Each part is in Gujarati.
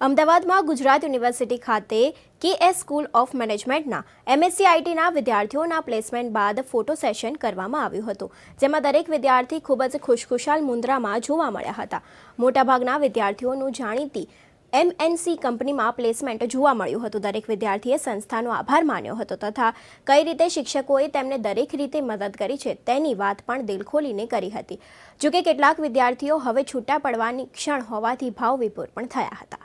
અમદાવાદમાં ગુજરાત યુનિવર્સિટી ખાતે KS સ્કૂલ ઓફ મેનેજમેન્ટના MSc ITના વિદ્યાર્થીઓના પ્લેસમેન્ટ બાદ ફોટો સેશન કરવામાં આવ્યું હતું, જેમાં દરેક વિદ્યાર્થી ખૂબ જ ખુશખુશાલ મુદ્રામાં જોવા મળ્યા હતા. મોટાભાગના વિદ્યાર્થીઓનું જાણીતી MNC કંપનીમાં પ્લેસમેન્ટ જોવા મળ્યું હતું. દરેક વિદ્યાર્થીએ સંસ્થાનો આભાર માન્યો હતો તથા કઈ રીતે શિક્ષકોએ તેમને દરેક રીતે મદદ કરી છે તેની વાત પણ દિલ ખોલીને કરી હતી. જોકે કેટલાક વિદ્યાર્થીઓ હવે છૂટા પડવાની ક્ષણ હોવાથી ભાવવિભોર પણ થયા હતા.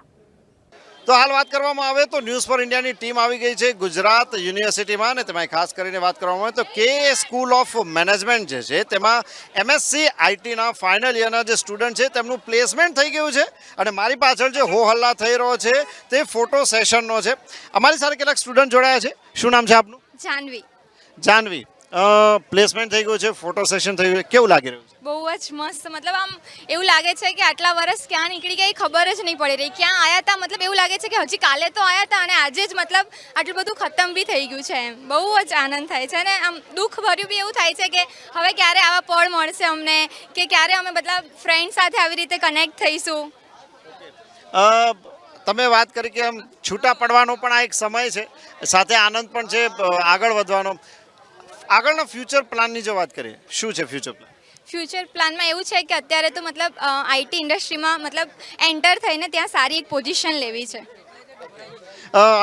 તો હાલ વાત કરવામાં આવે તો ન્યૂઝ ફોર ઇન્ડિયાની ટીમ આવી ગઈ છે ગુજરાત યુનિવર્સિટીમાં, અને તેમાં ખાસ કરીને વાત કરવામાં આવે તો KS સ્કૂલ ઓફ મેનેજમેન્ટ જે છે તેમાં MSc ITના ફાઇનલ યરના જે સ્ટુડન્ટ છે તેમનું પ્લેસમેન્ટ થઈ ગયું છે. અને મારી પાછળ જે હો હલ્લા થઈ રહ્યો છે તે ફોટો સેશનનો છે. અમારી સાથે કેટલાક સ્ટુડન્ટ જોડાયા છે. શું નામ છે આપનું? જાનવી. પ્લેસમેન્ટ થઈ ગયું છે, ફોટો સેશન થઈ ગયું, કેવું લાગી રહ્યું છે? બહુ જ મસ્ત. મતલબ આમ એવું લાગે છે કે આટલા વર્ષ ક્યાં નીકળી ગઈ ખબર જ નહીં પડી રહી. ક્યાં આવ્યા હતા, મતલબ એવું લાગે છે કે હજી કાલે તો આવ્યા હતા અને આજે જ મતલબ આટલું બધું ખતમ બી થઈ ગયું છે. એમ બહુ જ આનંદ થાય છે અને આમ દુઃખ ભર્યું બી એવું થાય છે કે હવે ક્યારે આવા પળ મળશે અમને, કે ક્યારે અમે બધા ફ્રેન્ડ સાથે આવી રીતે કનેક્ટ થઈશું. તમે વાત કરી કે આમ છૂટા પડવાનો પણ આ એક સમય છે, સાથે આનંદ પણ છે, આગળ વધવાનો. આગળના ફ્યુચર પ્લાનની જો વાત કરીએ, શું છે ફ્યુચર પ્લાન? ફ્યુચર પ્લાનમાં એવું છે કે અત્યારે તો મતલબ IT ઇન્ડસ્ટ્રીમાં મતલબ એન્ટર થઈને ત્યાં સારી એક પોઝિશન લેવી છે.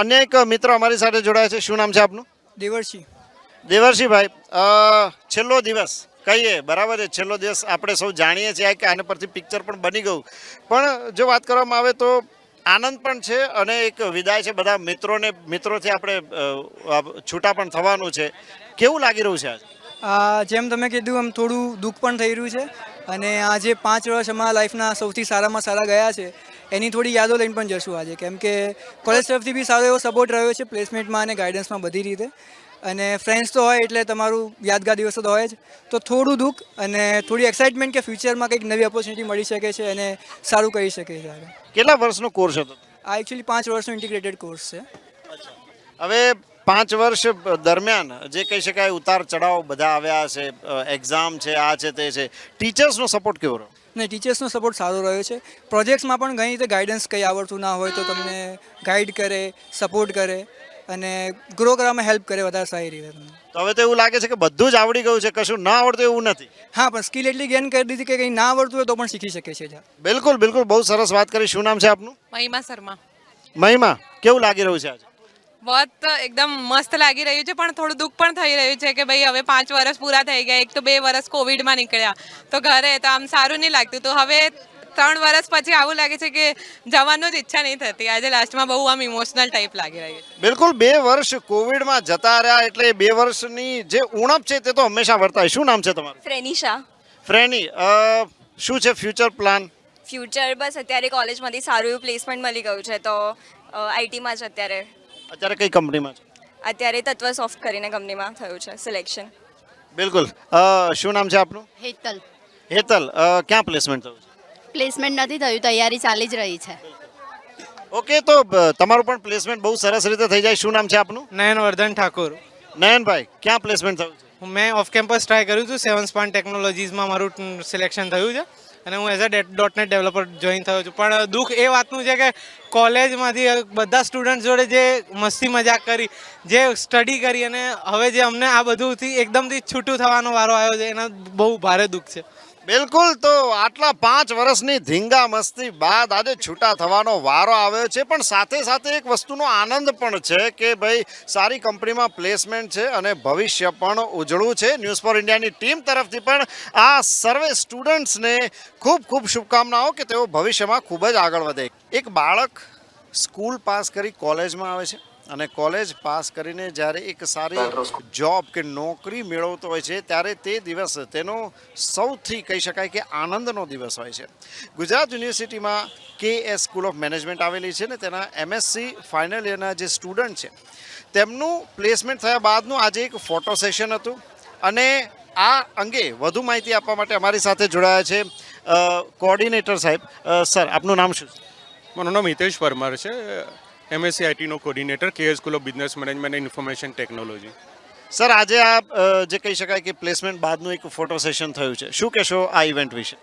અન્ય એક મિત્ર અમારી સાથે જોડાયા છે. શું નામ છે આપનું? દેવર્ષિભાઈ, છેલ્લો દિવસ કહીએ, બરાબર છે, છેલ્લો દિવસ આપણે સૌ જાણીએ છીએ કે આને પરથી પિક્ચર પણ બની ગયું, પણ જો વાત કરવામાં આવે તો આનંદ પણ છે અને એક વિદાય છે. બધા મિત્રોથી આપણે છૂટા પણ થવાનું છે. કેવું લાગી રહ્યું છે આજે? જેમ તમે કીધું એમ થોડું દુઃખ પણ થઈ રહ્યું છે અને આ જે 5 વર્ષ અમારા લાઈફના સૌથી સારામાં સારા ગયા છે એની થોડી યાદો લઈને પણ જશું આજે, કેમ કે કોલેજ તરફથી બી સારો એવો સપોર્ટ રહ્યો છે પ્લેસમેન્ટમાં અને ગાઈડન્સમાં બધી રીતે. અને ફ્રેન્ડ્સ તો હોય એટલે તમારું યાદગાર દિવસો તો હોય જ. તો થોડું દુઃખ અને થોડી એક્સાઇટમેન્ટ કે ફ્યુચરમાં કંઈક નવી ઓપોર્ચ્યુનિટી મળી શકે છે અને સારું કરી શકે છે. કેટલા વર્ષનો કોર્સ હતો આ? એકચ્યુઅલી 5 વર્ષનો ઇન્ટિગ્રેટેડ કોર્સ છે. હવે 5 વર્ષ દરમિયાન જે કહી શકાય ઉતાર ચઢાવ બધા આવ્યા છે, એક્ઝામ છે, આ છે, તે છે, ટીચર્સનો સપોર્ટ કેવો રહ્યો? નહીં, ટીચર્સનો સપોર્ટ સારો રહ્યો છે. પ્રોજેક્ટ્સમાં પણ ઘણી રીતે ગાઈડન્સ કંઈ આવડતું ના હોય તો તમને ગાઈડ કરે, સપોર્ટ કરે અને ગ્રો કરવામાં હેલ્પ કરે વધારે સારી રીતે તમને. તો હવે તો એવું લાગે છે કે બધું જ આવડી ગયું છે, કશું ના આવડતું એવું નથી. હા, પણ સ્કિલ એટલી ગેઇન કરી દીધી કે કંઈ ના આવડતું હોય તો પણ શીખી શકે છે. બિલકુલ, બહુ સરસ વાત કરી. શું નામ છે આપનું? મહિમા શર્મા. મહિમા, કેવું લાગી રહ્યું છે આજે? बहुत એકદમ મસ્ત લાગી રહ્યું છે, પણ થોડું દુઃખ પણ થઈ રહ્યું છે કે ભાઈ હવે 5 વર્ષ પૂરા થઈ ગયા. એક તો 2 વર્ષ કોવિડમાં નીકળ્યા તો ઘરે તો આમ સારું નહીં લાગતું. તો હવે 3 વર્ષ પછી આવું લાગે છે કે જવાનું જ ઈચ્છા નહીં થતી. આજે લાસ્ટમાં બહુ આમ ઇમોશનલ ટાઈપ લાગી રહ્યું છે. બિલકુલ, 2 વર્ષ કોવિડમાં જતા રહ્યા એટલે 2 વર્ષની જે ઉણપ છે તે તો હંમેશા વર્તાય. શું નામ છે તમારું? ફ્રેની, શું છે ફ્યુચર પ્લાન? ફ્યુચર બસ અત્યારે કોલેજમાંથી સારું એવું પ્લેસમેન્ટ મળી ગયું છે તો આઈટીમાં જ અત્યારે કઈ કંપનીમાં છે? અત્યારે તત્વ સોફ્ટ કરીને કંપનીમાં થયું છે સિલેક્શન. બિલકુલ. શું નામ છે આપનું? હેતલ, ક્યાં પ્લેસમેન્ટ થયું છે? પ્લેસમેન્ટ નથી થયું, તૈયારી ચાલી જ રહી છે. ઓકે, તો તમારું પણ પ્લેસમેન્ટ બહુ સરસ રીતે થઈ જાય. શું નામ છે આપનું? નયનવર્ધન ઠાકોર. નયનભાઈ, ક્યાં પ્લેસમેન્ટ થયું છે? મેં ઓફ કેમ્પસ ટ્રાય કર્યું હતું. 7 ટેકનોલોજીસમાં મારું સિલેક્શન થયું છે અને હું as a .NET developer join થયો છું. પણ દુઃખ એ વાતનું છે કે કોલેજમાંથી બધા સ્ટુડન્ટ જોડે જે મસ્તી મજાક કરી, જે સ્ટડી કરી અને હવે જે અમને આ બધુંથી એકદમથી છૂટું થવાનો વારો આવ્યો છે એના બહુ ભારે દુઃખ છે. બિલકુલ, તો આટલા 5 વર્ષની ધીંગા મસ્તી બાદ આજે છૂટા થવાનો વારો આવ્યો છે. પણ સાથે સાથે એક વસ્તુનો આનંદ પણ છે કે ભાઈ સારી કંપનીમાં પ્લેસમેન્ટ છે અને ભવિષ્ય પણ ઉજળું છે. ન્યૂઝ ફોર ઇન્ડિયાની ટીમ તરફથી પણ આ સર્વે સ્ટુડન્ટ્સને ખૂબ ખૂબ શુભકામનાઓ કે તેઓ ભવિષ્યમાં ખૂબ જ આગળ વધે. એક બાળક સ્કૂલ પાસ કરી કોલેજમાં આવે છે અને કોલેજ પાસ કરીને જ્યારે એક સારી જોબ કે નોકરી મેળવતો હોય છે ત્યારે તે દિવસ તેનો સૌથી કહી શકાય કે આનંદનો દિવસ હોય છે. ગુજરાત યુનિવર્સિટીમાં KS સ્કૂલ ઓફ મેનેજમેન્ટ આવેલી છે ને તેના MSc ફાઇનલ યરના જે સ્ટુડન્ટ છે તેમનું પ્લેસમેન્ટ થયા બાદનું આજે એક ફોટો સેશન હતું. અને આ અંગે વધુ માહિતી આપવા માટે અમારી સાથે જોડાયા છે કોઓર્ડિનેટર સાહેબ. સર, આપનું નામ શું છે? મારું નામ હિતેશ પરમાર છે. MSc ITનો coordinator, KS school of business management and information technology. Sir, આજે આ જે કહી શકાય કે પ્લેસમેન્ટ બાદનું એક ફોટો સેશન થયું છે, શું કહેશો આ ઇવેન્ટ વિશે?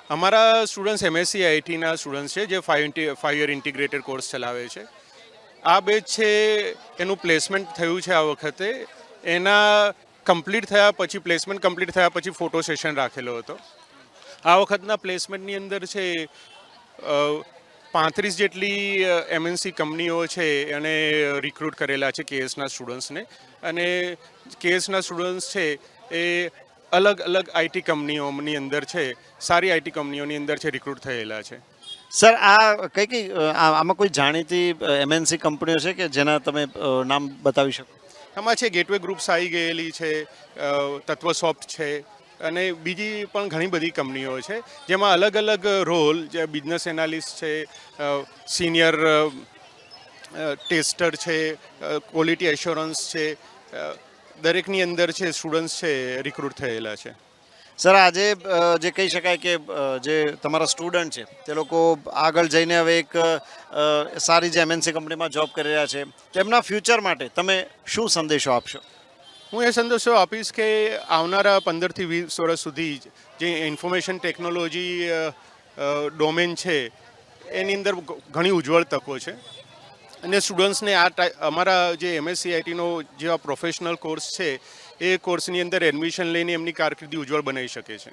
અમારા સ્ટુડન્ટ્સ એમએસસી આઈટીના સ્ટુડન્ટ્સ છે જે 5 યર ઇન્ટિગ્રેટેડ કોર્સ ચલાવે છે. આ બેચ છે એનું પ્લેસમેન્ટ થયું છે આ વખતે. એના કમ્પ્લીટ થયા પછી પ્લેસમેન્ટ કમ્પ્લીટ થયા પછી ફોટો સેશન રાખેલો હતો. આ વખતના પ્લેસમેન્ટની અંદર છે 35 જેટલી એમએનસી કંપનીઓ છે અને રિક્રુટ કરેલા છે કેએસના સ્ટુડન્ટ્સને. અને કેએસના સ્ટુડન્ટ્સ છે એ અલગ અલગ આઈટી કંપનીઓની અંદર છે, સારી આઈટી કંપનીઓની અંદર છે રિક્રુટ થયેલા છે. સર આ કઈ આમાં કોઈ જાણીતી એમએનસી કંપનીઓ છે કે જેના તમે નામ બતાવી શકો? આમાં છે ગેટવે ગ્રુપ્સ આવી ગયેલી છે, તત્વસોફ્ટ છે અને બીજી પણ ઘણી બધી કંપનીઓ છે જેમાં અલગ અલગ રોલ, જે બિઝનેસ એનાલિસ્ટ છે, સિનિયર ટેસ્ટર છે, ક્વોલિટી એશ્યોરન્સ છે, દરેકની અંદર છે સ્ટુડન્ટ્સ છે રિક્રુટ થયેલા છે. સર આજે જે કહી શકાય કે જે તમારા સ્ટુડન્ટ છે તે લોકો આગળ જઈને હવે એક સારી જે એમએનસી કંપનીમાં જોબ કરી રહ્યા છે, તેમના ફ્યુચર માટે તમે શું સંદેશો આપશો? હું એ સંદેશો આપીશ કે આવનારા 15 થી 20 વર્ષ સુધી જે ઇન્ફોર્મેશન ટેકનોલોજી ડોમેન છે એની અંદર ઘણી ઉજ્જવળ તકો છે અને સ્ટુડન્ટ્સને અમારા જે એમએસસી આઈટીનો જેવા પ્રોફેશનલ કોર્સ છે એ કોર્સની અંદર એડમિશન લઈને એમની કારકિર્દી ઉજ્જવળ બનાવી શકે છે.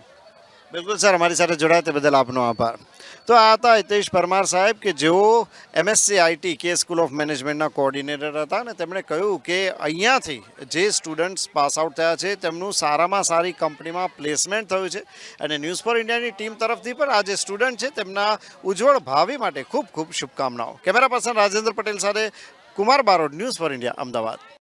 બિલકુલ સર, અમારી સાથે જોડાયા તે બદલ આપનો આભાર. તો આ હતા હિતેશ પરમાર સાહેબ કે જેઓ એમએસસી આઈટી કે સ્કૂલ ઓફ મેનેજમેન્ટના કોઓર્ડિનેટર હતા અને તેમણે કહ્યું કે અહીંયાથી જે સ્ટુડન્ટ્સ પાસ આઉટ થયા છે તેમનું સારામાં સારી કંપનીમાં પ્લેસમેન્ટ થયું છે અને ન્યૂઝ ફોર ઇન્ડિયાની ટીમ તરફથી પણ આ જે સ્ટુડન્ટ છે તેમના ઉજ્જવળ ભાવિ માટે ખૂબ ખૂબ શુભકામનાઓ. કેમેરા પર્સન રાજેન્દ્ર પટેલ સાથે Kumar Barot, news for India, Ahmedabad.